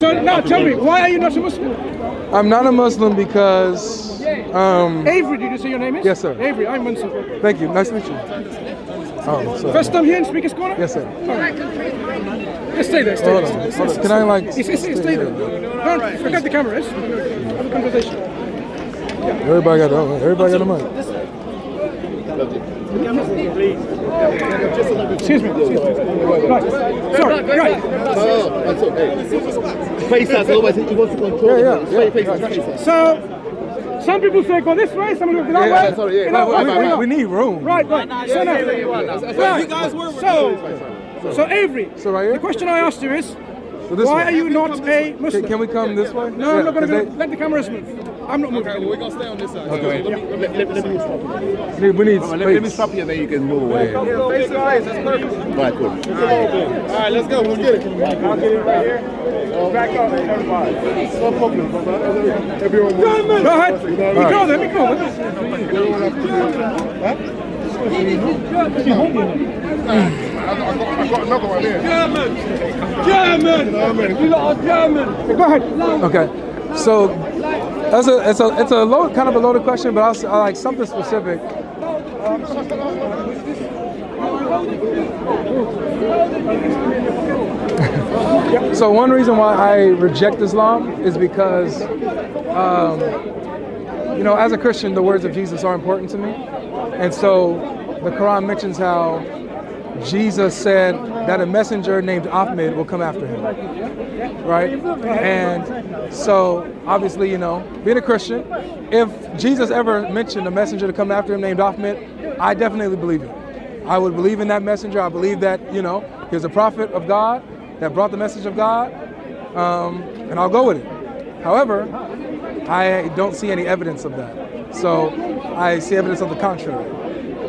So now tell me, why are you not a Muslim? I'm not a Muslim because Avery, did you say your name is? Yes, sir. Avery, I'm Mansur. Thank you. Nice to meet you. Oh, sorry. First time here in Speaker's Corner? Yes, sir. Just stay there, stay Hold there. on. Hold on. Can I Stay there. Don't forget the cameras. Have a conversation. Everybody got the mic. Excuse me. Right. Sorry, right. That's okay. Face us, otherwise he wants to control. Yeah. Face us. So, some people say go this way, some people go that way. Sorry, We need room. Right. So now, so Avery, So right here? the question I asked you is, So this why way. are you not a Muslim? Can we come this way? No, I'm not going to let the cameras move. I'm not moving. We're going to stay on this side. Okay. Let We need me space. stop you, then you can move away. Face to face, that's perfect. Right, cool. All right, let's go. Let's get it. I'll get it right here. Back up, everybody. No problem, brother. Everyone Go ahead. Ignore them. I got another one here. German. You lot are German. Go ahead. Okay. So it's a load, kind of a loaded question, but I like something specific. So one reason why I reject Islam is because, as a Christian, the words of Jesus are important to me. And so the Quran mentions how Jesus said that a messenger named Ahmed will come after him, right? And so obviously, being a Christian, if Jesus ever mentioned a messenger to come after him named Ahmed, I definitely believe it. I would believe in that messenger. I believe that, he was a prophet of God that brought the message of God, and I'll go with it. However, I don't see any evidence of that. So I see evidence of the contrary.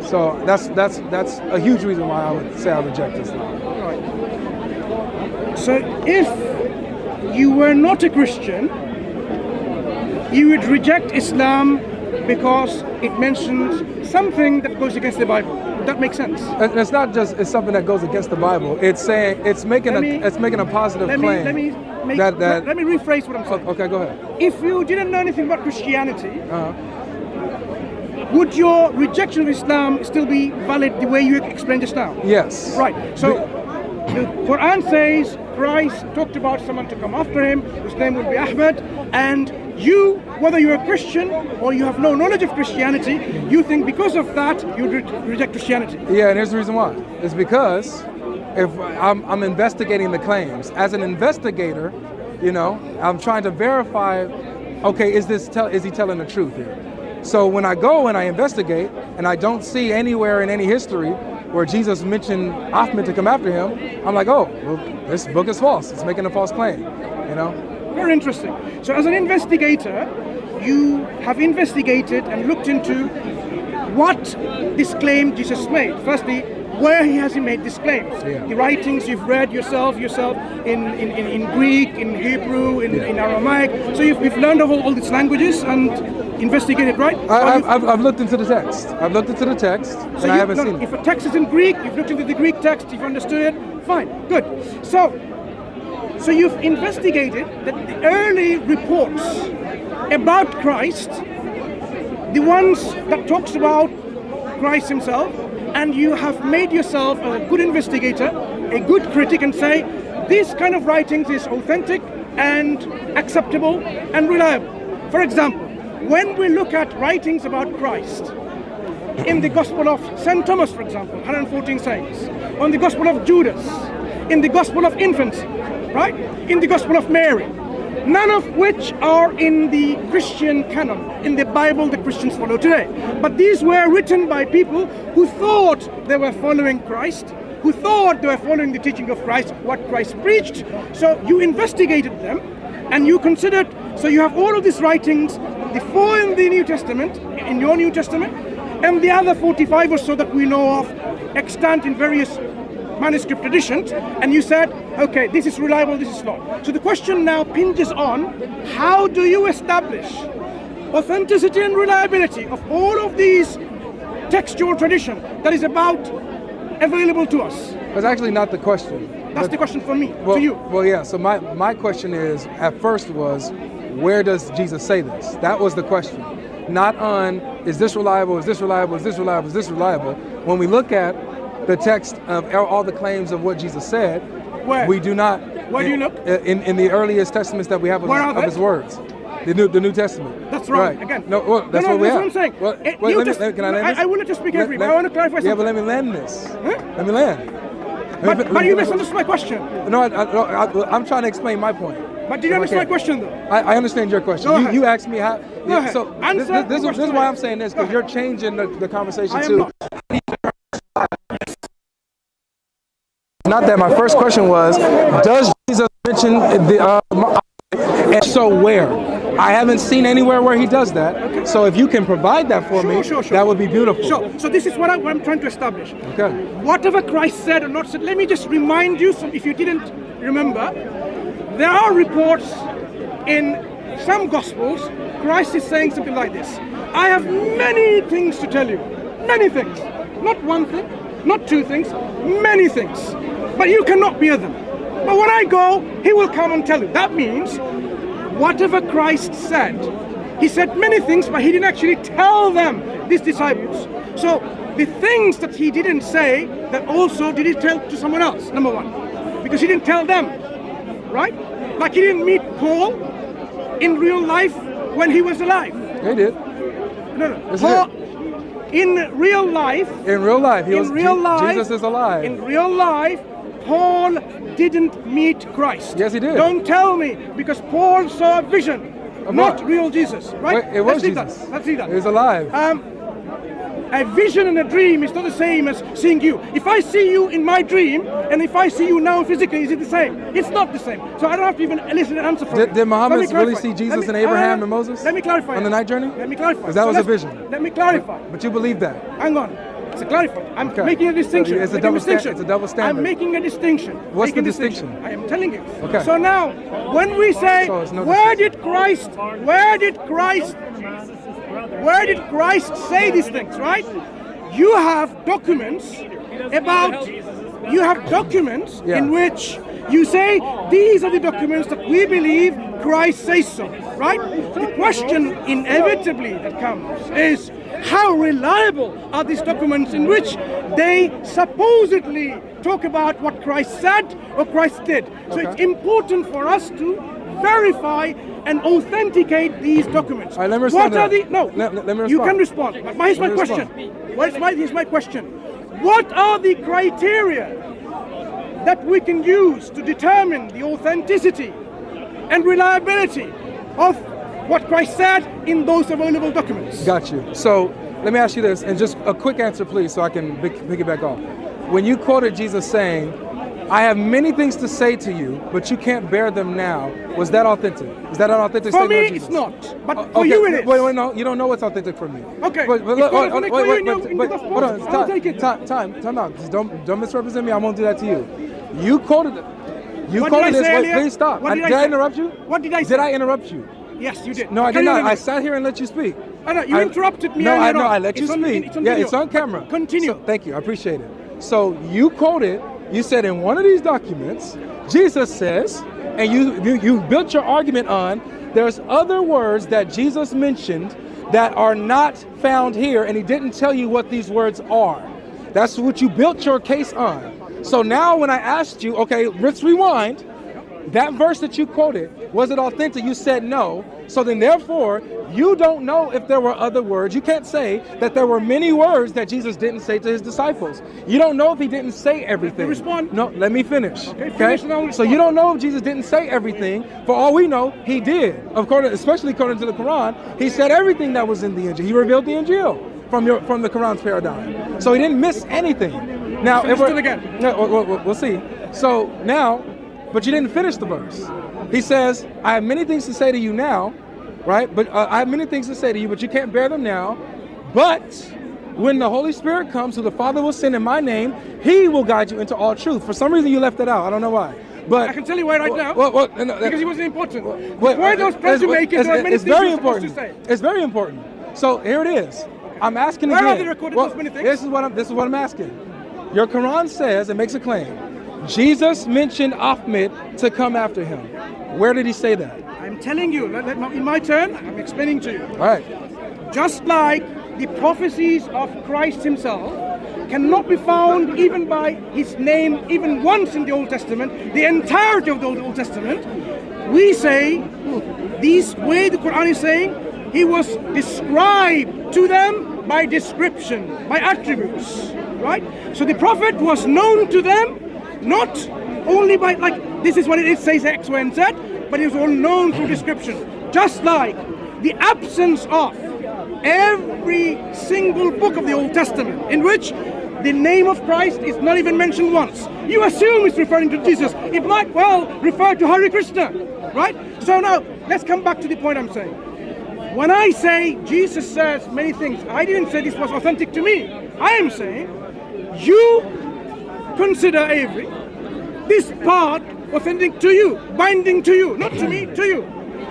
So that's a huge reason why I would say I reject Islam. So if you were not a Christian, you would reject Islam because it mentions something that goes against the Bible. Would that make sense? And it's not just something that goes against the Bible. It's saying it's making a positive claim. Let me rephrase what I'm saying. Okay, go ahead. If you didn't know anything about Christianity, would your rejection of Islam still be valid the way you explained just now? Yes. Right. So the Quran says Christ talked about someone to come after him, whose name would be Ahmed, and you, whether you're a Christian or you have no knowledge of Christianity, you think because of that you reject Christianity. Yeah, and here's the reason why. It's because if I'm investigating the claims. As an investigator, I'm trying to verify, okay, is he telling the truth here? So when I go and I investigate and I don't see anywhere in any history where Jesus mentioned Ahmed to come after him, I'm like, oh, well, this book is false. It's making a false claim, Very interesting. So as an investigator, you have investigated and looked into what this claim Jesus made. Firstly, where has he made these claims? Yeah. The writings you've read yourself in Greek, in Hebrew, in Aramaic. So you've learned all these languages and investigated, right? I've looked into the text. I've looked into the text, and I haven't seen it. If a text is in Greek, you've looked into the Greek text, you've understood it, fine, good. So you've investigated that the early reports about Christ, the ones that talks about Christ himself, and you have made yourself a good investigator, a good critic, and say, this kind of writings is authentic and acceptable and reliable. For example, when we look at writings about Christ, in the Gospel of St. Thomas, for example, 114 sayings, on the Gospel of Judas, in the Gospel of Infancy, right? In the Gospel of Mary, none of which are in the Christian canon, in the Bible that Christians follow today. But these were written by people who thought they were following Christ, who thought they were following the teaching of Christ, what Christ preached. So you investigated them and you considered, so you have all of these writings, the 4 in the New Testament, in your New Testament, and the other 45 or so that we know of extant in various manuscript editions, and you said, okay, this is reliable, this is not. So the question now pinges on, how do you establish authenticity and reliability of all of these textual tradition that is available to us? That's actually not the question. That's the question for me, Well, to you. well, yeah. So my question is, at first was, where does Jesus say this? That was the question. Not on, is this reliable, is this reliable, is this reliable, is this reliable? When we look at the text of all the claims of what Jesus said, Where? we do not. Where do you look? In the earliest testaments that we have of his words. The New Testament. That's wrong. Right. Again. No, well, that's what we that's have. what I'm saying. Well, can I land this? I will let you speak every, but I want to clarify something. Yeah, but let me land this. Huh? Let me land. But you misunderstood my question. No, I'm trying to explain my point. But did you understand my question, though? I understand your question. Go ahead. You asked me how. Go ahead. So Answer this the is why I'm saying this, because you're changing the conversation I am to. not. Not that. My first question was, does Jesus mention the and so where? I haven't seen anywhere where he does that. Okay. So if you can provide that for me, that would be beautiful. Sure. So this is what I'm trying to establish. Okay. Whatever Christ said or not said, let me just remind you, if you didn't remember, there are reports in some Gospels, Christ is saying something like this. I have many things to tell you. Many things. Not one thing, not two things, many things. But you cannot bear them. But when I go, he will come and tell you. That means whatever Christ said, he said many things, but he didn't actually tell them, these disciples. So the things that he didn't say, that also did he tell to someone else, number one. Because he didn't tell them, right? Like he didn't meet Paul in real life when he was alive. He did. No. Yes, Paul, in real life. In real life. Jesus is alive. In real life, Paul didn't meet Christ. Yes, he did. Don't tell me, because Paul saw a vision, not real Jesus, right? Wait, it was Jesus. Let's see that. He was alive. A vision and a dream is not the same as seeing you. If I see you in my dream, and if I see you now physically, is it the same? It's not the same. So I don't have to even listen and answer for it. Did Muhammad really see Jesus and Abraham and Moses? Let me clarify. On the night journey? Let me clarify. Because that was a vision. Let me clarify. But you believe that? Hang on. To clarify. I'm making a distinction. It's a double standard. I'm making a distinction. What's the distinction? I am telling you. Okay. So now, when we say, where did Christ say these things, right? You have documents in which you say, these are the documents that we believe Christ says so, right? The question inevitably that comes is, how reliable are these documents in which they supposedly talk about what Christ said or Christ did? So it's important for us to verify and authenticate these documents. All right, let me respond. What are the let me respond. You can respond. But here's my question. Here's my question. What are the criteria that we can use to determine the authenticity and reliability of what Christ said in those available documents? Got you. So let me ask you this, and just a quick answer, please, so I can pick it back off. When you quoted Jesus saying, I have many things to say to you, but you can't bear them now, was that authentic? Is that an authentic statement of Jesus? For me, it's not. But for you, it is. Wait, no, you don't know what's authentic for me. Okay. But hold on, time out. Just don't misrepresent me. I won't do that to you. You quoted it. Wait, please stop. Did I interrupt you? What did I say? Did I interrupt you? Yes, you did. No, I did not. I sat here and let you speak. I know, you interrupted me. No, I let you speak. It's on camera. Continue. Thank you. I appreciate it. So you quoted, you said in one of these documents, Jesus says, and you built your argument on, there's other words that Jesus mentioned that are not found here, and he didn't tell you what these words are. That's what you built your case on. So now when I asked you, okay, let's rewind, that verse that you quoted, was it authentic? You said no. So then therefore, you don't know if there were other words. You can't say that there were many words that Jesus didn't say to his disciples. You don't know if he didn't say everything. Respond. No, let me finish. Okay? So you don't know if Jesus didn't say everything. For all we know, he did. Especially according to the Quran, he said everything that was in the Injil. He revealed the Injil from the Quran's paradigm. So he didn't miss anything. Now, if we're, again. No, we'll see. So now, but you didn't finish the verse. He says, I have many things to say to you now, right? But I have many things to say to you, but you can't bear them now. But when the Holy Spirit comes, who the Father will send in my name, he will guide you into all truth. For some reason, you left that out. I don't know why. But I can tell you why right now. Because it wasn't important. Why those plans you make, there are many it's things very you're supposed important. to say. It's very important. So here it is. I'm asking Where again. are they recorded those many things? This is what I'm asking. Your Quran says, it makes a claim, Jesus mentioned Ahmed to come after him. Where did he say that? I'm telling you, in my turn, I'm explaining to you. All right. Just like the prophecies of Christ himself cannot be found even by his name even once in the Old Testament, the entirety of the Old Testament, we say, this way the Quran is saying, he was described to them by description, by attributes, right? So the prophet was known to them, not only by, like, this is what it says X, Y, and Z, but it was all known through description. Just like the absence of every single book of the Old Testament in which the name of Christ is not even mentioned once. You assume it's referring to Jesus. It might well refer to Hare Krishna, right? So now, let's come back to the point I'm saying. When I say Jesus says many things, I didn't say this was authentic to me. I am saying, you consider, Avery, this part authentic to you, binding to you, not to me, to you.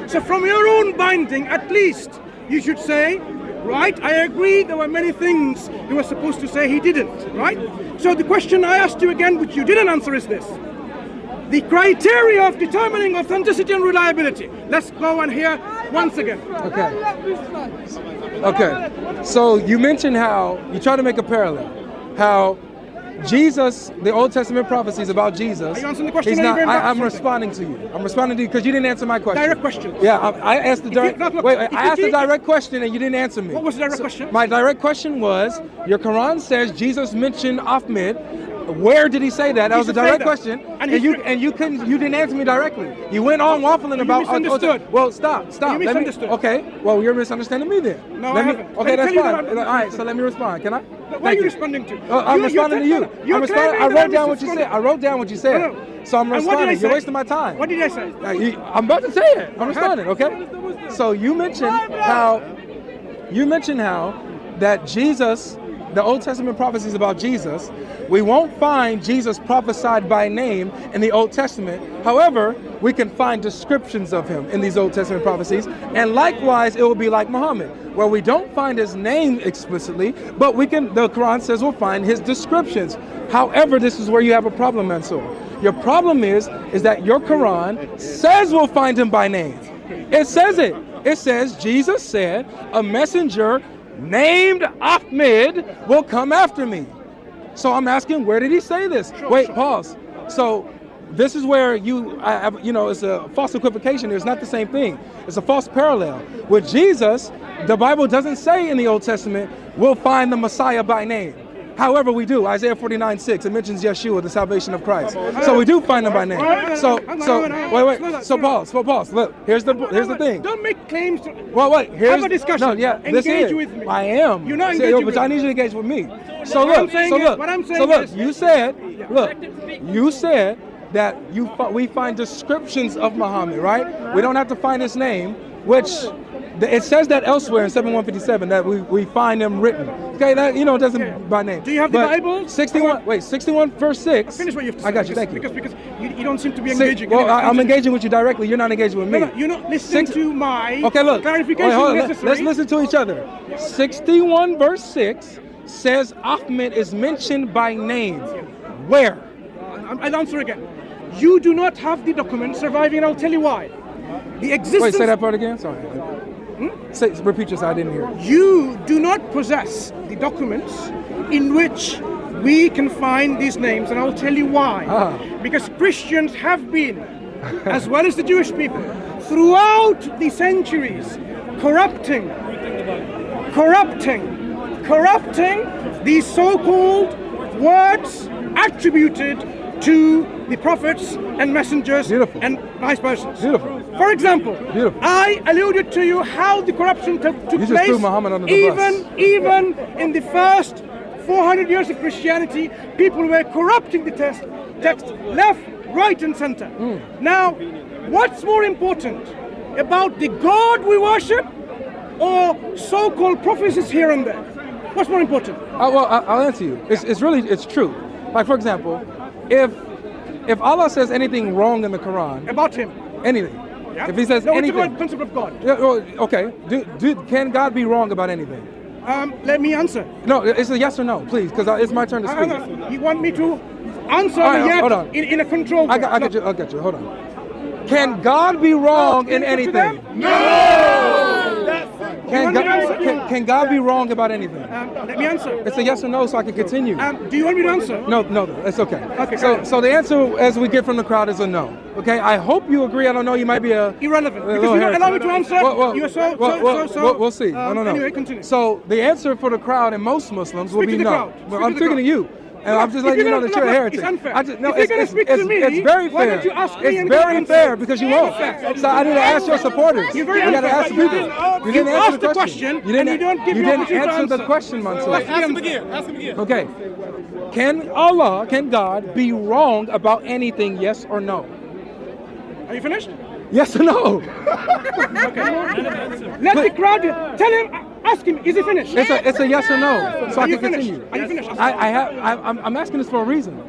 So from your own binding, at least, you should say, right, I agree there were many things he was supposed to say he didn't, right? So the question I asked you again, which you didn't answer, is this. The criteria of determining authenticity and reliability. Let's go and hear once again. Okay. Okay. So you mentioned how, you try to make a parallel, how Jesus, the Old Testament prophecies about Jesus. Are you answering the question? He's not, I'm responding to you. I'm responding to you because you didn't answer my question. Direct question. Yeah, I asked the direct. I asked the direct question and you didn't answer me. What was the direct question? My direct question was: your Quran says Jesus mentioned Ahmed. Where did he say that? That was a direct question, and you didn't answer me directly. You went on waffling about. You misunderstood. Well, stop. You misunderstood. Okay. Well, you're misunderstanding me then. No, I haven't. Okay, that's fine. All right. So let me respond. Can I? What are you responding to? I'm responding to you. I'm responding. I wrote down what you said. I wrote down what you said. So I'm responding. You're wasting my time. What did I say? I'm about to say it. I'm responding. Okay. So you mentioned how that Jesus, the Old Testament prophecies about Jesus, we won't find Jesus prophesied by name in the Old Testament. However, we can find descriptions of him in these Old Testament prophecies. And likewise, it will be like Muhammad, where we don't find his name explicitly, but the Quran says we'll find his descriptions. However, this is where you have a problem, Mansour. Your problem is that your Quran says we'll find him by name. It says it. It says, Jesus said, a messenger named Ahmed will come after me. So I'm asking, where did he say this? Wait, pause. So this is where it's a false equivocation. It's not the same thing. It's a false parallel. With Jesus, the Bible doesn't say in the Old Testament, we'll find the Messiah by name. However, we do. Isaiah 49:6, it mentions Yeshua, the salvation of Christ. So we do find him by name. Wait. So pause. Look, here's the thing. Don't make claims. Wait. Have a discussion. No, yeah, engage with me. I am. You're not engaging with me. But I need you to engage with me. You said that we find descriptions of Muhammad, right? We don't have to find his name, which it says that elsewhere in 7157 that we find him written. Okay, that it doesn't by name. Do you have the Bible? 61 verse 6. Finish what you have to say. I got you. Thank you. Because you don't seem to be engaging. Well, I'm engaging with you directly. You're not engaging with me. No, you're not listening to my clarification. Let's listen to each other. 61 verse 6 says Ahmed is mentioned by name. Where? I'll answer again. You do not have the document surviving, and I'll tell you why. The existence. Wait, say that part again. Sorry. Repeat yourself. I didn't hear. You do not possess the documents in which we can find these names, and I'll tell you why. Because Christians have been, as well as the Jewish people, throughout the centuries, corrupting these so-called words attributed to the prophets and messengers and vice versa. For example, I alluded to you how the corruption took place even in the first 400 years of Christianity. People were corrupting the text left, right, and center. Now, what's more important about the God we worship or so-called prophecies here and there? What's more important? I'll answer you. It's true. Like, for example, if Allah says anything wrong in the Quran about him, anything, if He says anything, it's a principle of God. Okay. Can God be wrong about anything? Let me answer. No, it's a yes or no, please, because it's my turn to speak. You want me to answer All right, yet hold on. in a controlled way. I got you. Hold on. Can God be wrong in anything? Can God be wrong about anything? Let me answer. It's a yes or no, so I can continue. Do you want me to answer? No, it's okay. Okay, So the answer, as we get from the crowd, is a no. Okay. I hope you agree. I don't know. You might be irrelevant. Because little you don't allow me heretic. to answer. You are so. We'll see. I don't know. Anyway, continue. So the answer for the crowd and most Muslims will Speak be to the no. crowd. Well, I'm speaking to you. And I'm just letting you know that you're a heretic. It's unfair. No, if you're going to speak to me, it's very why fair. don't you ask me It's and very answer? fair because you won't. So I need to ask your supporters. You're very You got to unfair. ask the people. You didn't answer asked the question, You didn't, and you don't give you me didn't opportunity to answer the answer. question, Mansour. Ask him again. Okay. Can God be wrong about anything, yes or no? Are you finished? Yes or no? Let the crowd tell him. Ask him. Is he finished? It's a yes or no, so I Are you can finished? continue. Are you finished? I'm asking this for a reason.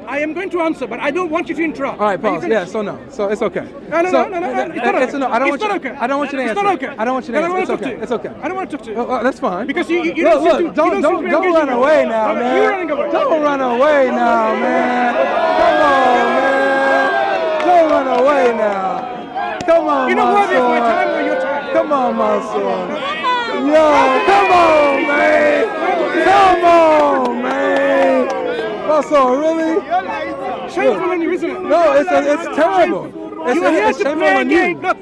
I am going to answer, but I don't want you to interrupt. All right, Are you pause. finished? Yeah, so no. So it's okay. No. So, It's not okay. It's a no. I don't want It's you. not okay. I don't want you to It's answer. not okay. I don't want you to Then I answer. don't It's want to okay. talk It's to you. okay. I don't want to talk to you. Well, that's fine. Because you Look, don't seem to. look, don't run away now, man. You're running away. Don't run away now, man. Come on, man. Don't run away now. Come on, You know what? It's my Mansour. time or your time. Come on, Mansour. Yo, come on, man. Come on, man. Mansour, really? Shameful on you, isn't it? No, it's terrible. You are here It's to shameful play a on game. you. Look,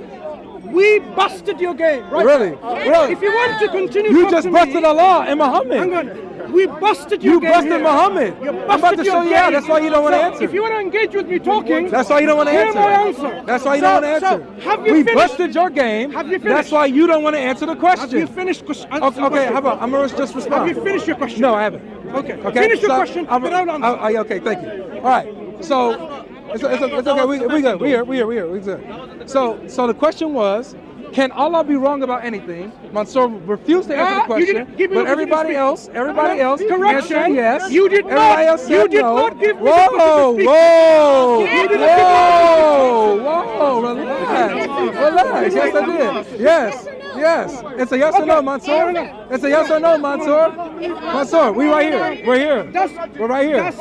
we busted your game, right? Really? Really? If you want to continue You talk just to busted me, Allah and Muhammad. hang on. We busted your You game busted here. Muhammad. You I'm busted about to your show you game. out. That's why you don't want to So, answer. If you want to engage with me talking, That's why you don't want to hear answer. my answer. That's why you don't want to answer. So, have you We finished? busted your game. Have you That's finished? why you don't want to answer the Have question. you finished? Okay, how about I'm gonna just respond. Have you finished your question? No, I haven't. Okay. Okay. Finish your so question. Without answer. Okay, thank you. All right. So it's okay. We good. We here. We good. So the question was, can Allah be wrong about anything? Mansour refused to answer the You question, didn't give me but the opportunity everybody else Correction. answered yes. You did Everybody not. else said You did no. not give me the Whoa, opportunity to speak. whoa, relax. Yes, I did. Yes. It's a yes or no, Mansour. It's a yes or no, Mansour. Mansour, we right here. We're here. We're right here.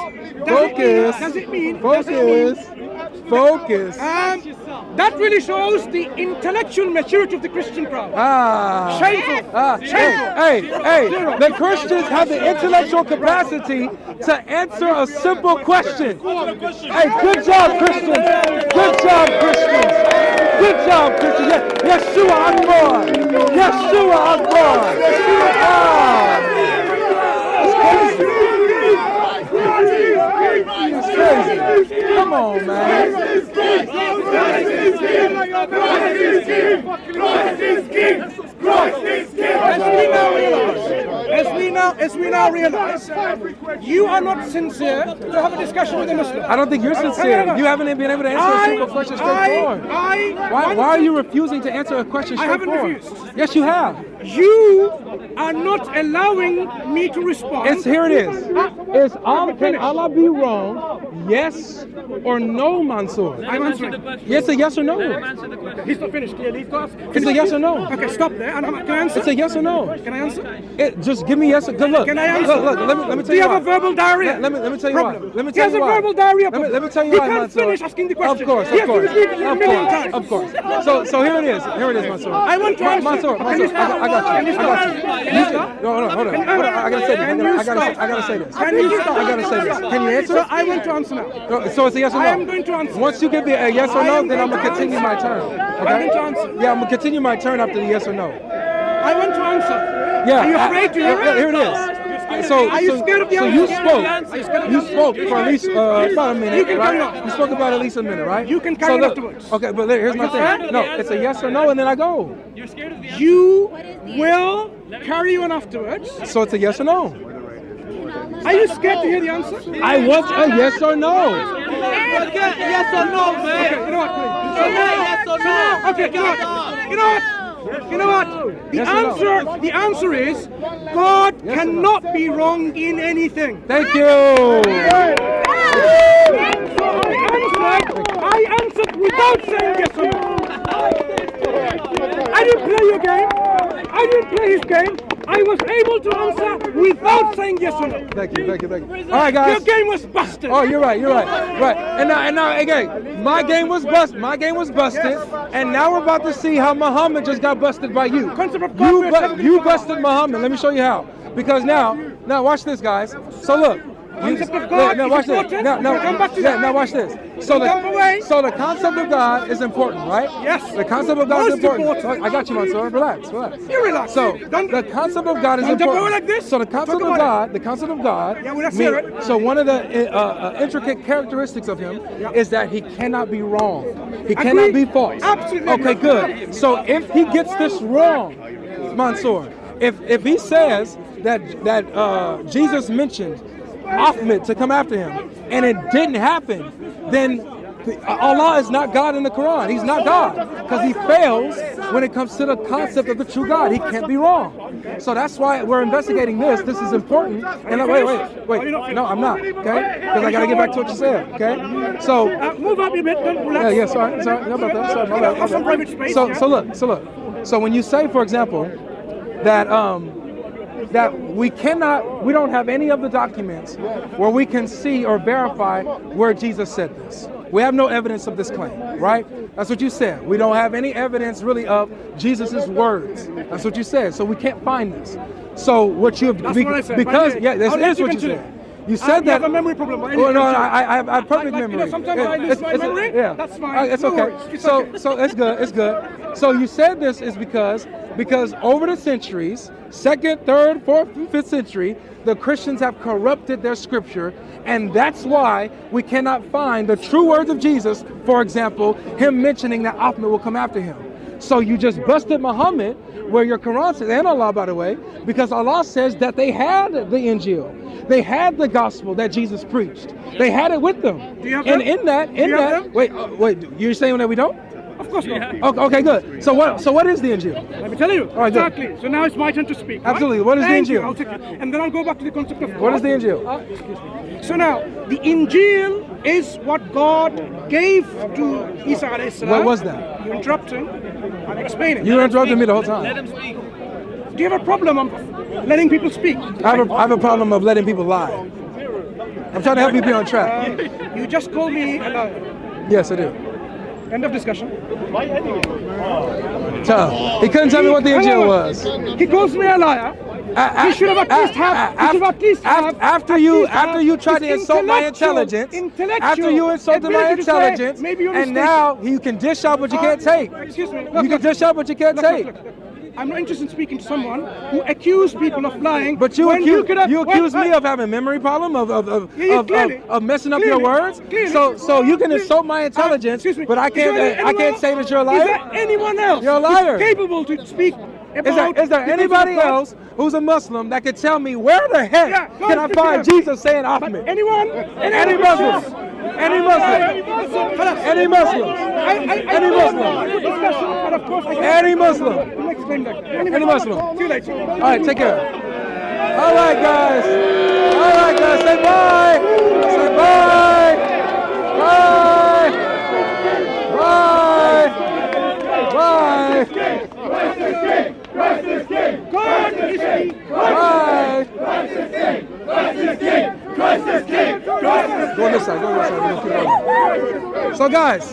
Focus. That really shows the intellectual maturity of the Christian crowd. Shameful. Shameful. Hey, the Christians have the intellectual capacity to answer a simple question. Hey, good job, Christians. Good job, Christians. Yeshua Akbar. It's crazy. Come on, man. As we now realize, you are not sincere to have a discussion with a Muslim. I don't think you're sincere. You haven't been able to answer a simple question straightforward. Why are you refusing to answer a question straightforward? I haven't refused. Yes, you have. You are not allowing me to respond. Here it is. Can Allah be wrong? Yes or no, Mansour? I'm answering. Yes, a yes or no. He's not finished. Can you leave class? It's a yes or no. Okay, stop there. Can I answer? It's a yes or no. Can I answer? Just give me yes or good look. Can I answer? Look, let me tell Do you you have a verbal diarrhea? Let me tell you why. Problem. Let me He tell has you a why. verbal diarrhea. Let me tell you He why, can't Mansour. finish asking the question. Of course. He has to repeat it a million times. Of course. So here it is, Mansour. I want to answer. Mansour, Can you stop? I got you. Can you stop? No, hold on. I gotta say this. I gotta say this. Can you stop? I gotta say this. Can you answer? So I want to answer now. So it's a yes or no? I am going to answer. Once you give me a yes or no, then I'm gonna continue my turn. I'm going to answer. Yeah, I'm gonna continue my turn after the yes or no. I want to answer. Yeah. Are you afraid to hear it? Here it is. So, Are you scared of the so answer? you spoke for at least about a minute, You can carry right? on. You spoke about at least a minute, right? You can carry on afterwards. Okay, but here's my thing. No, it's a yes or no, and then I go. You will carry on afterwards. So it's a yes or no. Are you scared to hear the answer? I want a yes or no. Yes or no, man. Okay, you know what? Okay, you know what? The answer is God cannot be wrong in anything. Thank you. I answered without saying yes or no. I didn't play your game. I didn't play his game. I was able to answer without saying yes or no. Thank you, thank you, thank you. All right, guys. Your game was busted. Oh, you're right, right. And now, again, my game was busted. And now we're about to see how Muhammad just got busted by you. Concept of God, You busted Muhammad. Let me show you how. Because now watch this, guys. So look. Concept of God Now watch is this. important. Now, Come back to that. now watch this. So the concept of God is important, right? Yes. The concept of God is Most important. important. I got you, Mansour. Relax. You relax. So Don't- the concept of God is don't jump important. over like this. So the concept Talk of about God, Yeah, well, let's hear it. So one of the intricate characteristics of him is that he cannot be wrong. He cannot be false. Absolutely. Okay, good. So if he gets this wrong, Mansour, if he says that Jesus mentioned Ahmed to come after him, and it didn't happen, then Allah is not God in the Quran. He's not God, because he fails when it comes to the concept of the true God. He can't be wrong. So that's why we're investigating this. This is important. And wait. No, I'm not. Okay, because I got to get back to what you said. Okay. So move up a bit. Don't relax. yeah. Sorry. No about that. Sorry. My bad. Have some private space. So look. So when you say, for example, that we don't have any of the documents where we can see or verify where Jesus said this. We have no evidence of this claim, right? That's what you said. We don't have any evidence really of Jesus's words. That's what you said. So we can't find this. So what you have, That's what I said. because I'll this let is you what you continue. said. You said You that. have a memory problem. Well, no, I have perfect memory. Sometimes I lose my memory. Yeah, That's fine. It's No okay. worries. It's So okay. it's good. It's good. So you said this is because over the centuries, 2nd, 3rd, 4th, 5th century, the Christians have corrupted their scripture, and that's why we cannot find the true words of Jesus. For example, him mentioning that Ahmed will come after him. So you just busted Muhammad, where your Quran says, and Allah, by the way, because Allah says that they had the Injil. They had the gospel that Jesus preached. They had it with them. Do you have and them? in that, wait, you're saying that we don't? Of course not. Okay, good. So what is the Injil? Let me tell you. All right, good. Exactly. So now it's my turn to speak. right? Absolutely. What is the Thank you. Injil? I'll take it. And then I'll go back to the concept of God. What is the Injil? Excuse me. So now, the Injil is what God gave to Isa alayhi salam. What was that? You're interrupting. I'm explaining. You interrupted me the whole time. Do you have a problem of letting people speak? I have a problem of letting people lie. I'm trying to help you be on track. You just called me a liar. Yes, I do. End of discussion. He couldn't tell me what the Injil was. He calls me a liar. He should have at least have. After you tried to insult my intelligence, after you insulted my intelligence, and now you can dish out what you can't take. Excuse me. You can dish out what you can't take. Look. I'm not interested in speaking to someone who accused people of lying. But you accuse me of of having a memory problem, clearly. of messing up your words. So you can insult my intelligence, but I can't say that you're a liar. Is there anyone else You're a liar. who's capable to speak about? Is there anybody else who's a Muslim that could tell me where the heck can I find Jesus saying Ahmed? Anyone? Any Muslims? Any Muslim? Any Muslim? Any Muslim? Any Muslim? Any Muslim? See you later. All right, take care. All right, guys. Say bye. Say bye. Bye. Bye. Bye. God is king. Bye. Go on this side. We're gonna keep going. So, guys,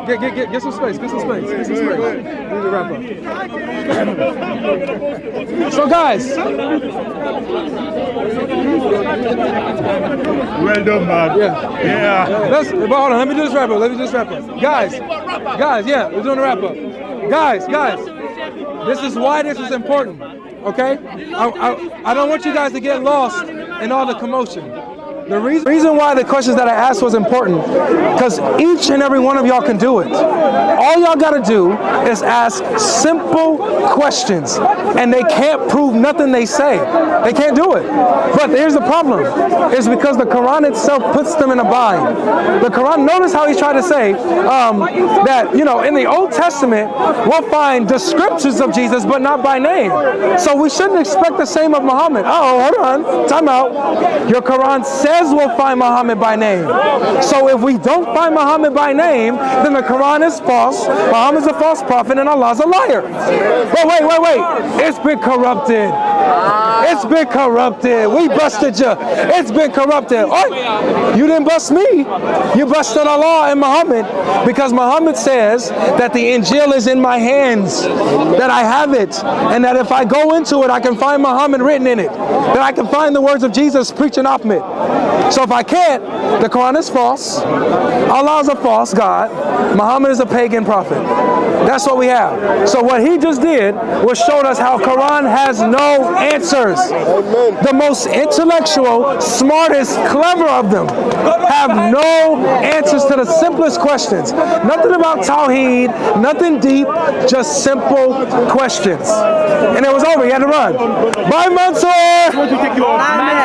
get some space. Get some space. We need to wrap up. So, guys. Well done, man. Yeah. But hold on. Let me just wrap up. Guys. Yeah, we're doing a wrap up. Guys. This is why this is important. Okay? I don't want you guys to get lost in all the commotion. The reason why the questions that I asked was important, because each and every one of y'all can do it. All y'all gotta do is ask simple questions, and they can't prove nothing they say. They can't do it. But here's the problem, is because the Quran itself puts them in a bind. The Quran, notice how he's trying to say that, in the Old Testament, we'll find descriptions of Jesus, but not by name. So we shouldn't expect the same of Muhammad. Hold on, time out. Your Quran says says we'll find Muhammad by name. So if we don't find Muhammad by name, then the Quran is false, Muhammad's a false prophet, and Allah's a liar. But wait. It's been corrupted. It's been corrupted. We busted you. It's been corrupted. Oh, you didn't bust me. You busted Allah and Muhammad, because Muhammad says that the Injil is in my hands, that I have it, and that if I go into it, I can find Muhammad written in it, that I can find the words of Jesus preaching Ahmed. So if I can't, the Quran is false, Allah is a false God, Muhammad is a pagan prophet. That's what we have. So what he just did was showed us how Quran has no answers. The most intellectual, smartest, clever of them have no answers to the simplest questions. Nothing about Tawheed, nothing deep, just simple questions. And it was over. He had to run. Bye, Mansour.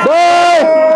Bye.